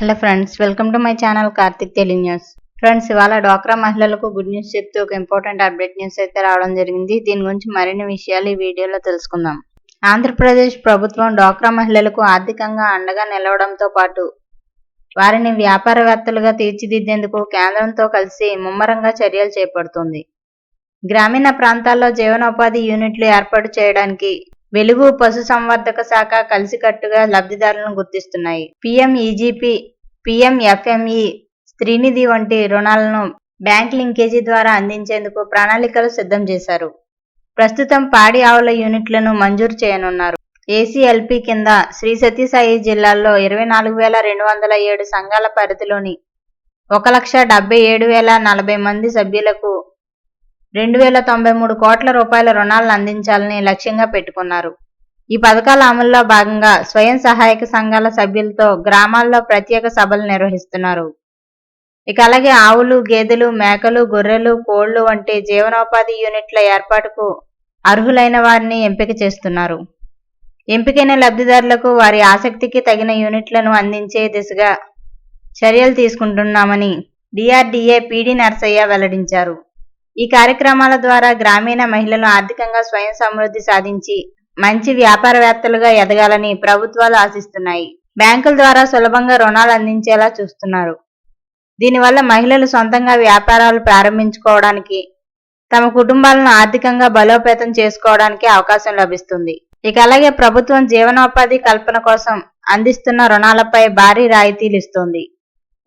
Hello friends, welcome to my channel Karthik Telugu news. Friends, ఇవాళ డ్వాక్రా మహిళలకు గుడ్ న్యూస్ చెప్తూ ఒక ఇంపార్టెంట్ అప్డేట్ న్యూస్ అయితే రావడం జరిగింది. దీని గురించి మరిన్ని విషయాలు ఈ వీడియోలో తెలుసుకుందాం. ఆంధ్రప్రదేశ్ ప్రభుత్వం డ్వాక్రా మహిళలకు ఆర్థికంగా అండగా నిలవడంతో పాటు వారిని వ్యాపారవేత్తలుగా తీర్చిదిద్దేందుకు కేంద్రంతో కలిసి ముమ్మరంగా చర్యలు చేపడుతుంది. గ్రామీణ ప్రాంతాల్లో జీవనోపాధి యూనిట్లు ఏర్పాటు చేయడానికి వెలుగు పశుసంవర్ధక శాఖ కలిసికట్టుగా లబ్ధిదారులను గుర్తిస్తున్నాయి. పీఎంఈజీపీ, పీఎంఎఫ్ఎంఈ, స్త్రీనిధి వంటి రుణాలను బ్యాంక్ లింకేజీ ద్వారా అందించేందుకు ప్రణాళికలు సిద్ధం చేశారు. ప్రస్తుతం పాడి ఆవుల యూనిట్లను మంజూరు చేయనున్నారు. ఏసీఎల్పీ కింద శ్రీ సత్యసాయి జిల్లాల్లో 24,207 సంఘాల పరిధిలోని 1,77,040 మంది సభ్యులకు 2,093 కోట్ల రూపాయల రుణాలను అందించాలని లక్ష్యంగా పెట్టుకున్నారు. ఈ పథకాల అమలులో భాగంగా స్వయం సహాయక సంఘాల సభ్యులతో గ్రామాల్లో ప్రత్యేక సభలు నిర్వహిస్తున్నారు. అలాగే ఆవులు, గేదెలు, మేకలు, గొర్రెలు, కోళ్లు వంటి జీవనోపాధి యూనిట్ల ఏర్పాటుకు అర్హులైన వారిని ఎంపిక చేస్తున్నారు. ఎంపికైన లబ్ధిదారులకు వారి ఆసక్తికి తగిన యూనిట్లను అందించే దిశగా చర్యలు తీసుకుంటున్నామని డిఆర్డీఏ పీడీ నర్సయ్య వెల్లడించారు. ఈ కార్యక్రమాల ద్వారా గ్రామీణ మహిళలు ఆర్థికంగా స్వయం సమృద్ధి సాధించి మంచి వ్యాపారవేత్తలుగా ఎదగాలని ప్రభుత్వాలు ఆశిస్తున్నాయి. బ్యాంకుల ద్వారా సులభంగా రుణాలు అందించేలా చూస్తున్నారు. దీనివల్ల మహిళలు సొంతంగా వ్యాపారాలు ప్రారంభించుకోవడానికి, తమ కుటుంబాలను ఆర్థికంగా బలోపేతం చేసుకోవడానికి అవకాశం లభిస్తుంది. అలాగే ప్రభుత్వం జీవనోపాధి కల్పన కోసం అందిస్తున్న రుణాలపై భారీ రాయితీలు ఇస్తుంది.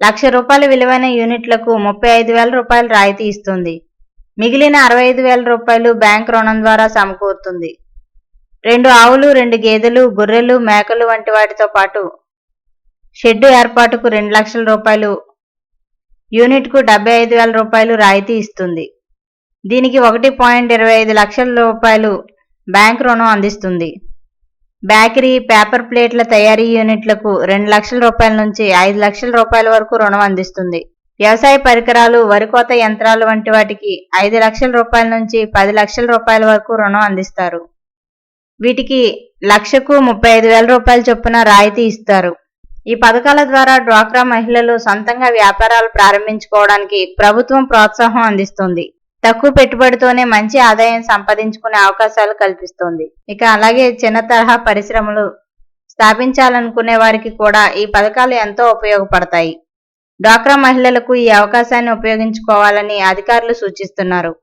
₹1,00,000 విలువైన యూనిట్లకు ₹35,000 రాయితీ ఇస్తుంది. మిగిలిన ₹65,000 బ్యాంక్ రుణం ద్వారా సమకూరుతుంది. 2 ఆవులు, 2 గేదెలు, గొర్రెలు, మేకలు వంటి వాటితో పాటు షెడ్డు ఏర్పాటుకు ₹2,00,000, యూనిట్కు ₹75,000 రాయితీ ఇస్తుంది. దీనికి ₹1.25 లక్షల బ్యాంక్ రుణం అందిస్తుంది. బేకరీ, పేపర్ ప్లేట్ల తయారీ యూనిట్లకు ₹2,00,000 నుంచి ₹5,00,000 వరకు రుణం అందిస్తుంది. వ్యవసాయ పరికరాలు, వరి కోత యంత్రాలు వంటి వాటికి ₹5,00,000 నుంచి ₹10,00,000 వరకు రుణం అందిస్తారు. వీటికి లక్షకు ₹35,000 చొప్పున రాయితీ ఇస్తారు. ఈ పథకాల ద్వారా డ్వాక్రా మహిళలు సొంతంగా వ్యాపారాలు ప్రారంభించుకోవడానికి ప్రభుత్వం ప్రోత్సాహం అందిస్తుంది. తక్కువ పెట్టుబడితోనే మంచి ఆదాయం సంపాదించుకునే అవకాశాలు కల్పిస్తుంది. అలాగే చిన్న తరహా పరిశ్రమలు స్థాపించాలనుకునే వారికి కూడా ఈ పథకాలు ఎంతో ఉపయోగపడతాయి. డ్వాక్రా మహిళలకు ఈ అవకాశాన్ని ఉపయోగించుకోవాలని అధికారులు సూచిస్తున్నారు.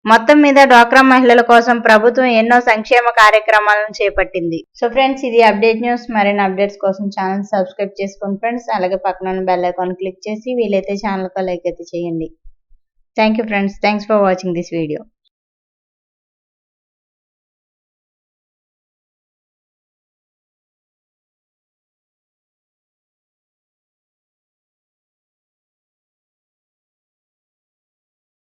మొత్తం మీద డ్వాక్రా మహిళల కోసం ప్రభుత్వం ఎన్నో సంక్షేమ కార్యక్రమాలను చేపట్టింది. సో ఫ్రెండ్స్, ఇది అప్డేట్ న్యూస్. మరిన్ని అప్డేట్స్ కోసం ఛానల్ సబ్స్క్రైబ్ చేసుకోండి ఫ్రెండ్స్. అలాగే పక్కన బెల్ ఐకాన్ క్లిక్ చేసి వీలైతే ఛానల్కి లైక్ అయితే చేయండి. Thank you friends. Thanks for watching this video.